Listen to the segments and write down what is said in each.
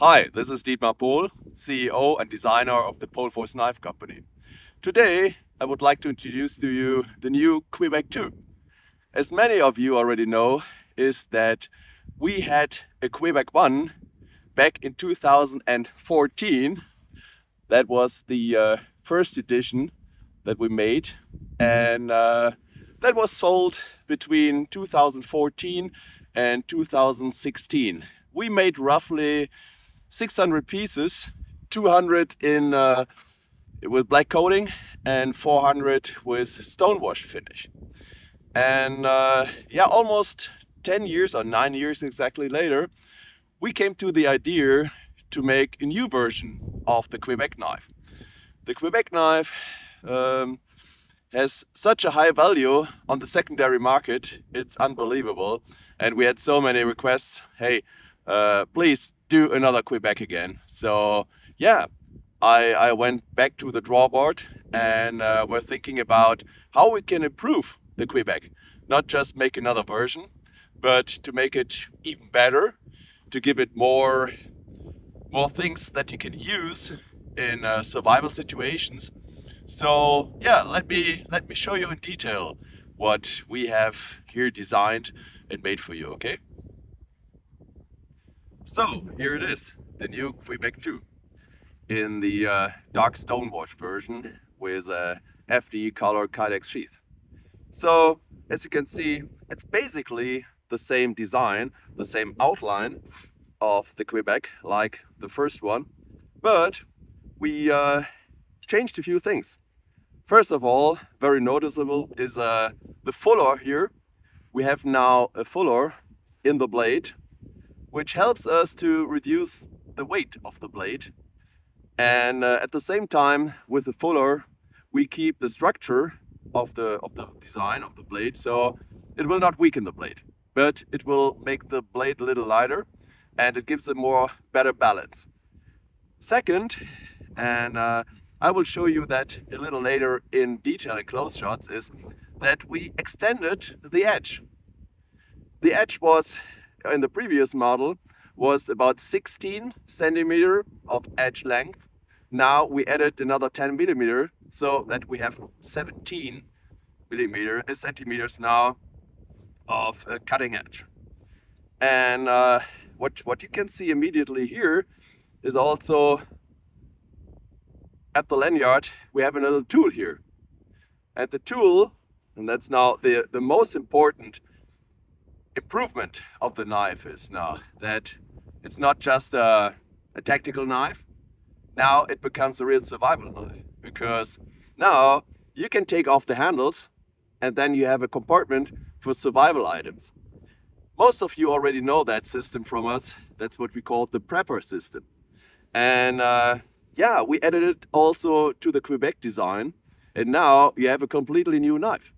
Hi, this is Pohl, CEO and designer of the Pohl knife company. Today, I would like to introduce to you the new Quebec 2. As many of you already know, is that we had a Quebec 1 back in 2014. That was the first edition that we made, and that was sold between 2014 and 2016. We made roughly 600 pieces, 200 in with black coating and 400 with stonewash finish. And yeah, almost 10 years or 9 years exactly later, we came to the idea to make a new version of the Quebec knife. The Quebec knife has such a high value on the secondary market, it's unbelievable. And we had so many requests, hey, please do another Quebec again. So yeah, I went back to the drawing board and we're thinking about how we can improve the Quebec. Not just make another version, but to make it even better, to give it more things that you can use in survival situations. So yeah, let me show you in detail what we have here designed and made for you, okay? So here it is, the new Quebec 2 in the dark stonewash version with a FD color Kydex sheath. So as you can see, it's basically the same design, the same outline of the Quebec like the first one, but we changed a few things. First of all, very noticeable is the fuller here. We have now a fuller in the blade, which helps us to reduce the weight of the blade. And at the same time, with the fuller, we keep the structure of the design of the blade, so it will not weaken the blade, but it will make the blade a little lighter, and it gives a better balance. Second, and I will show you that a little later in detail in close shots, is that we extended the edge. The edge was, in the previous model, was about 16 centimeter of edge length. Now we added another 10 millimeter, so that we have 17 centimeters now of cutting edge. And what you can see immediately here is also at the lanyard we have a little tool here. And the tool, and that's now the most important improvement of the knife, is now that it's not just a tactical knife. Now it becomes a real survival knife, because now you can take off the handles and then you have a compartment for survival items. Most of you already know that system from us. That's what we call the prepper system. And yeah, we added it also to the Quebec design, and now you have a completely new knife.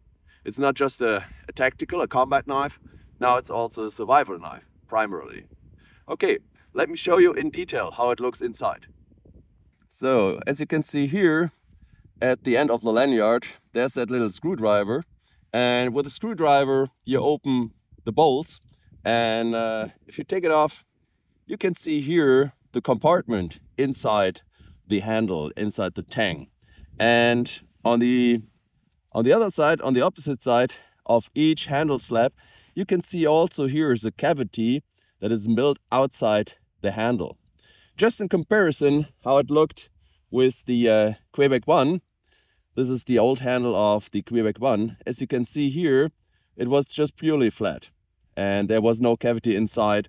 It's not just a tactical, a combat knife. Now it's also a survival knife, primarily. Okay, let me show you in detail how it looks inside. So, as you can see here, at the end of the lanyard, there's that little screwdriver. And with the screwdriver, you open the bolts. And if you take it off, you can see here the compartment inside the handle, inside the tang. And on the other side, on the opposite side of each handle slab, you can see also here is a cavity that is built outside the handle. Just in comparison how it looked with the Quebec 1, this is the old handle of the Quebec 1. As you can see here, it was just purely flat, and there was no cavity inside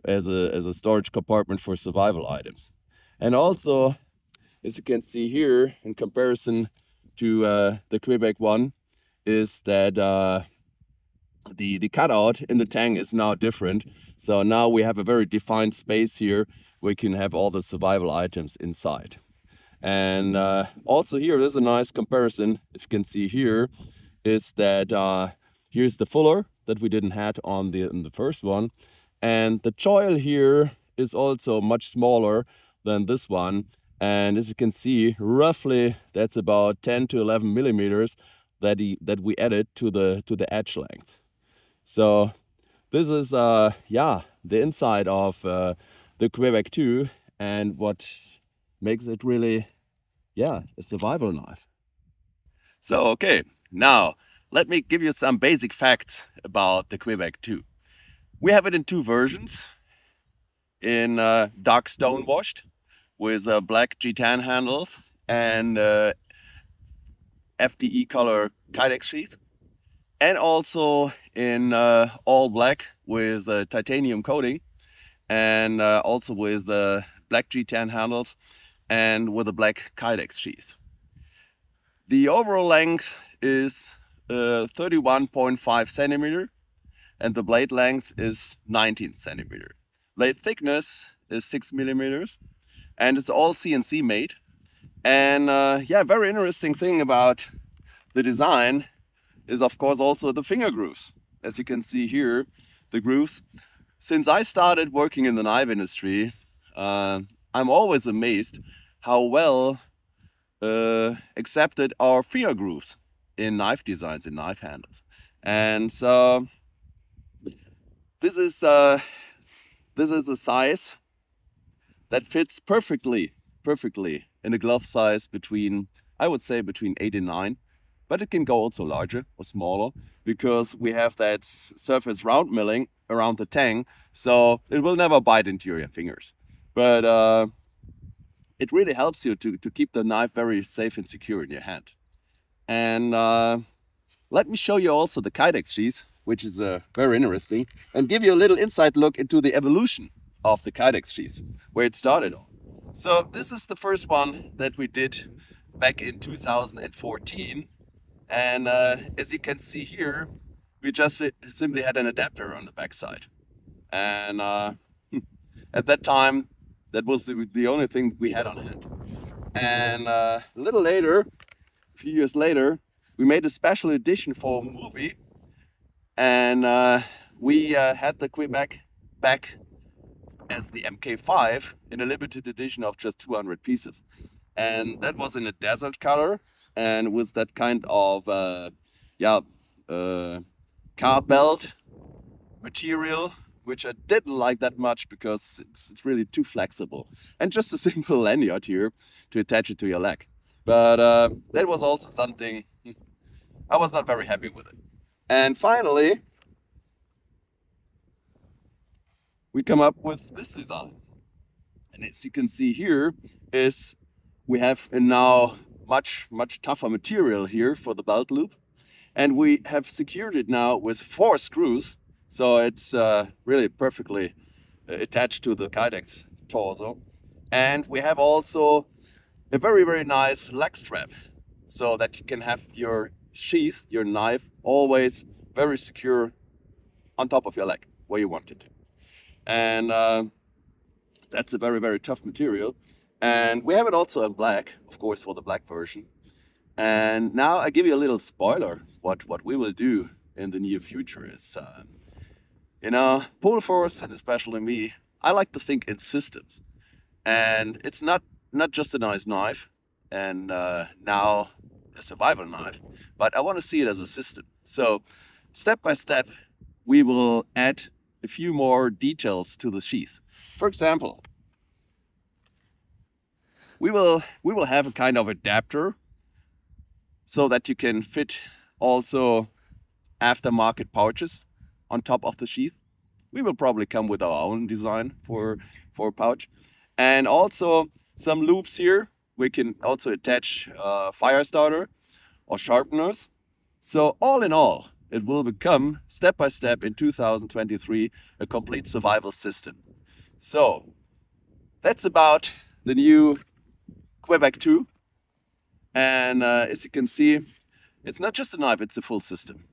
as a storage compartment for survival items. And also, as you can see here, in comparison to the Quebec 1, is that the cutout in the tang is now different. So now we have a very defined space here. We can have all the survival items inside. And also here, there's a nice comparison. If you can see here, is that here's the fuller that we didn't have in the first one. And the choil here is also much smaller than this one. And as you can see, roughly that's about 10 to 11 millimeters that we added to the edge length. So this is yeah, the inside of the Quebec 2 and what makes it really, yeah, a survival knife. So, okay, now let me give you some basic facts about the Quebec 2. We have it in two versions, in dark stone washed with black G10 handles and FDE color Kydex sheath, and also in all black with titanium coating, and also with the black G10 handles and with a black Kydex sheath. The overall length is 31.5 centimeter and the blade length is 19 centimeter. Blade thickness is 6 millimeters and it's all CNC made. And yeah, very interesting thing about the design is of course also the finger grooves. As you can see here, the grooves. Since I started working in the knife industry, I'm always amazed how well accepted our finger grooves in knife designs, in knife handles. And so this is a size that fits perfectly in a glove size between, I would say, between 8 and 9. But it can go also larger or smaller because we have that surface round milling around the tang, so it will never bite into your fingers. But it really helps you to keep the knife very safe and secure in your hand. And let me show you also the Kydex sheath, which is very interesting, and give you a little inside look into the evolution of the Kydex sheath, where it started on. So this is the first one that we did back in 2014. And as you can see here, we just simply had an adapter on the backside. And at that time, that was the only thing we had on hand. And a little later, a few years later, we made a special edition for a movie. And we had the Quebec back as the MK5 in a limited edition of just 200 pieces. And that was in a desert color and with that kind of car belt material, which I didn't like that much because it's really too flexible. And just a simple lanyard here to attach it to your leg. But that was also something I was not very happy with it. And finally, we come up with this design. And as you can see here is we have a now much tougher material here for the belt loop, and we have secured it now with 4 screws, so it's really perfectly attached to the Kydex torso. And we have also a very nice leg strap, so that you can have your sheath, your knife, always very secure on top of your leg where you want it. And that's a very tough material. And we have it also in black, of course, for the black version. And now I give you a little spoiler. What we will do in the near future is, you know, Pohl Force, and especially me, I like to think in systems. And it's not just a nice knife and now a survival knife, but I want to see it as a system. So step by step, we will add a few more details to the sheath. For example, we will have a kind of adapter so that you can fit also aftermarket pouches on top of the sheath. We will probably come with our own design for a pouch. And also some loops here. We can also attach fire starter or sharpeners. So all in all, it will become step by step in 2023 a complete survival system. So that's about the new Quebec 2. And as you can see, it's not just a knife, it's a full system.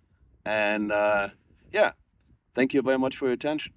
And yeah, thank you very much for your attention.